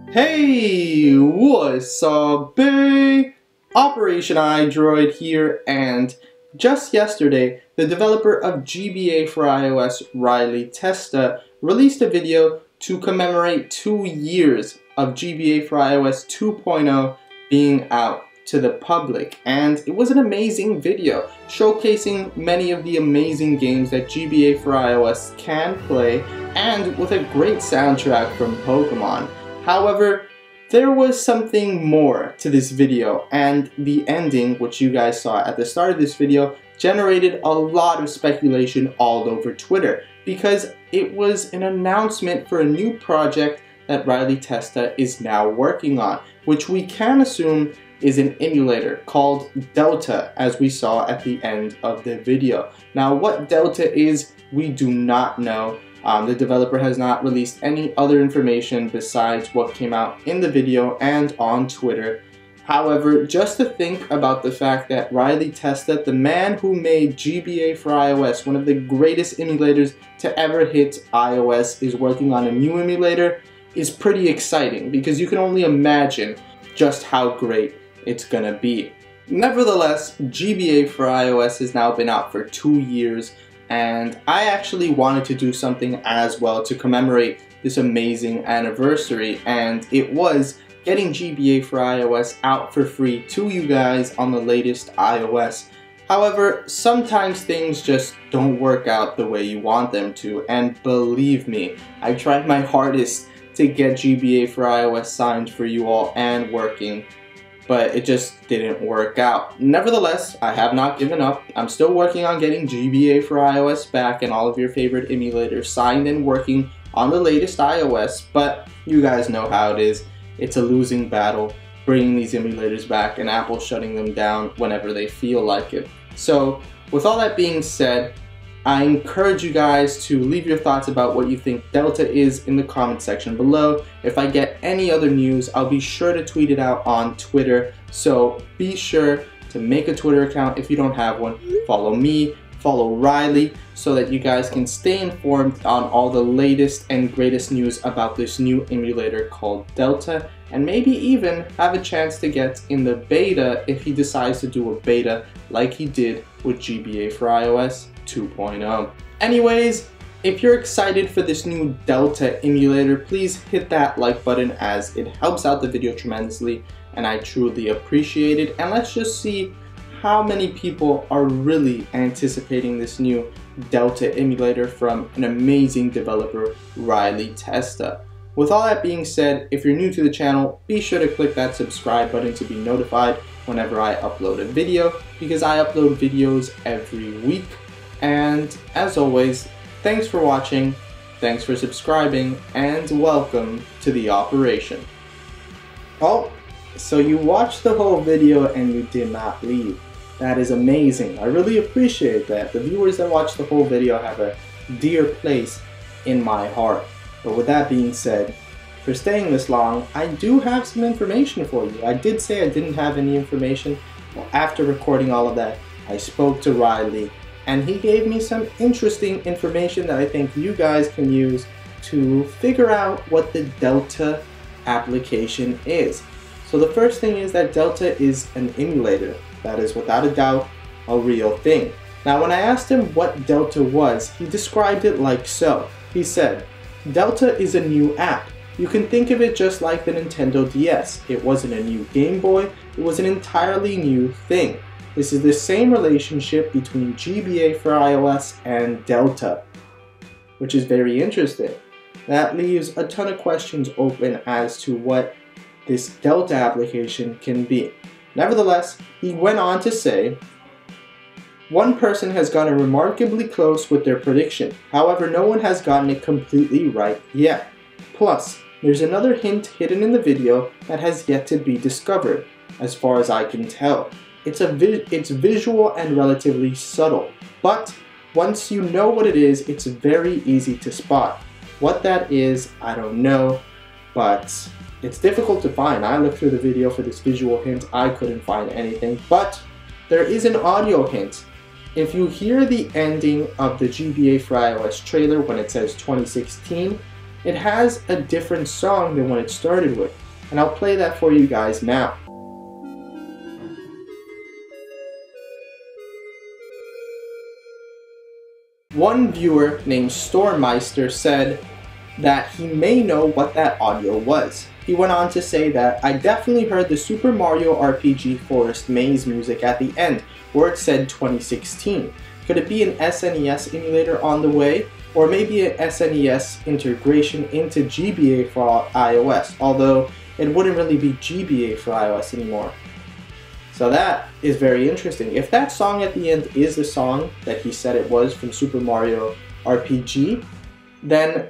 Hey, what's up, bae? OPERATIONiDROID here, and just yesterday, the developer of GBA4iOS, Riley Testut, released a video to commemorate 2 years of GBA4iOS 2.0 being out to the public, and it was an amazing video showcasing many of the amazing games that GBA4iOS can play, and with a great soundtrack from Pokemon. However, there was something more to this video, and the ending, which you guys saw at the start of this video, generated a lot of speculation all over Twitter because it was an announcement for a new project that Riley Testut is now working on, which we can assume is an emulator called Delta, as we saw at the end of the video. Now, what Delta is, we do not know. The developer has not released any other information besides what came out in the video and on Twitter. However, just to think about the fact that Riley Testut, the man who made GBA4iOS, one of the greatest emulators to ever hit iOS, is working on a new emulator is pretty exciting because you can only imagine just how great it's gonna be. Nevertheless, GBA4iOS has now been out for 2 years, and I actually wanted to do something as well to commemorate this amazing anniversary, and it was getting GBA4iOS out for free to you guys on the latest iOS. However, sometimes things just don't work out the way you want them to, and believe me, I tried my hardest to get GBA4iOS signed for you all and working, but it just didn't work out. Nevertheless, I have not given up. I'm still working on getting GBA4iOS back and all of your favorite emulators signed and working on the latest iOS, but you guys know how it is. It's a losing battle bringing these emulators back and Apple shutting them down whenever they feel like it. So, with all that being said, I encourage you guys to leave your thoughts about what you think Delta is in the comment section below. If I get any other news, I'll be sure to tweet it out on Twitter. So be sure to make a Twitter account if you don't have one. Follow me, follow Riley, so that you guys can stay informed on all the latest and greatest news about this new emulator called Delta, and maybe even have a chance to get in the beta if he decides to do a beta like he did with GBA4iOS 2.0. Anyways, if you're excited for this new Delta emulator, please hit that like button as it helps out the video tremendously and I truly appreciate it. And let's just see how many people are really anticipating this new Delta emulator from an amazing developer, Riley Testut. With all that being said, if you're new to the channel, be sure to click that subscribe button to be notified whenever I upload a video, because I upload videos every week. And as always, thanks for watching, thanks for subscribing, and welcome to the operation. Oh, so you watched the whole video and you did not leave. That is amazing. I really appreciate that. The viewers that watch the whole video have a dear place in my heart. But with that being said, for staying this long, I do have some information for you. I did say I didn't have any information. Well, after recording all of that, I spoke to Riley, and he gave me some interesting information that I think you guys can use to figure out what the Delta application is. So the first thing is that Delta is an emulator. That is without a doubt a real thing. Now, when I asked him what Delta was, he described it like so. He said, Delta is a new app. You can think of it just like the Nintendo DS. It wasn't a new Game Boy, it was an entirely new thing. This is the same relationship between GBA4iOS and Delta, which is very interesting. That leaves a ton of questions open as to what this Delta application can be. Nevertheless, he went on to say, one person has gotten remarkably close with their prediction. However, no one has gotten it completely right yet. Plus, there's another hint hidden in the video that has yet to be discovered, as far as I can tell. It's visual and relatively subtle, but once you know what it is, it's very easy to spot. What that is, I don't know, but it's difficult to find. I looked through the video for this visual hint, I couldn't find anything, but there is an audio hint. If you hear the ending of the GBA4iOS trailer when it says 2016, it has a different song than what it started with. And I'll play that for you guys now. One viewer named Stormmeister said that he may know what that audio was. He went on to say that, "I definitely heard the Super Mario RPG Forest Maze music at the end, where it said 2016. Could it be an SNES emulator on the way? Or maybe an SNES integration into GBA for iOS, although it wouldn't really be GBA for iOS anymore." So that is very interesting. If that song at the end is the song that he said it was from Super Mario RPG, then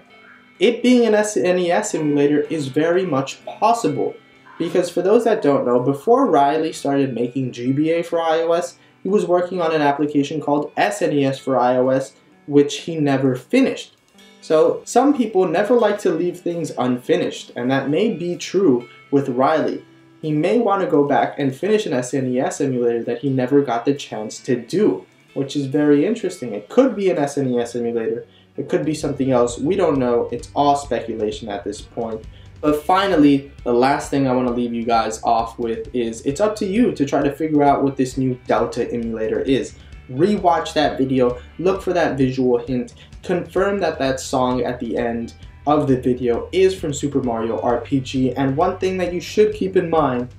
it being an SNES emulator is very much possible. Because for those that don't know, before Riley started making GBA for iOS, he was working on an application called SNES for iOS, which he never finished. So some people never like to leave things unfinished, and that may be true with Riley. He may want to go back and finish an SNES emulator that he never got the chance to do, which is very interesting. It could be an SNES emulator, it could be something else, we don't know, it's all speculation at this point. But finally, the last thing I want to leave you guys off with is it's up to you to try to figure out what this new Delta emulator is. Rewatch that video, look for that visual hint, confirm that that song at the end of the video is from Super Mario RPG, and one thing that you should keep in mind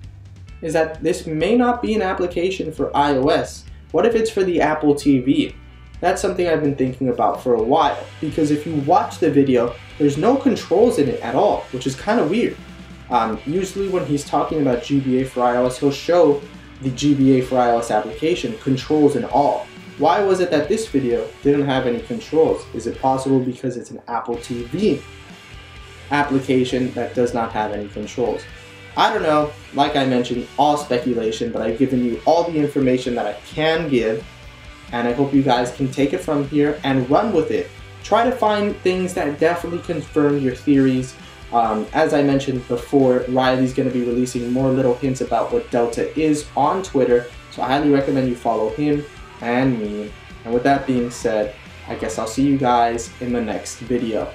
is that this may not be an application for iOS. What if it's for the Apple TV? That's something I've been thinking about for a while, because if you watch the video, there's no controls in it at all, which is kind of weird. Usually when he's talking about GBA for iOS, he'll show the GBA for iOS application, controls and all. Why was it that this video didn't have any controls? Is it possible because it's an Apple TV application that does not have any controls? I don't know, like I mentioned, all speculation, but I've given you all the information that I can give, and I hope you guys can take it from here and run with it. Try to find things that definitely confirm your theories. As I mentioned before, Riley's going to be releasing more little hints about what Delta is on Twitter, so I highly recommend you follow him and me. And with that being said, I guess I'll see you guys in the next video.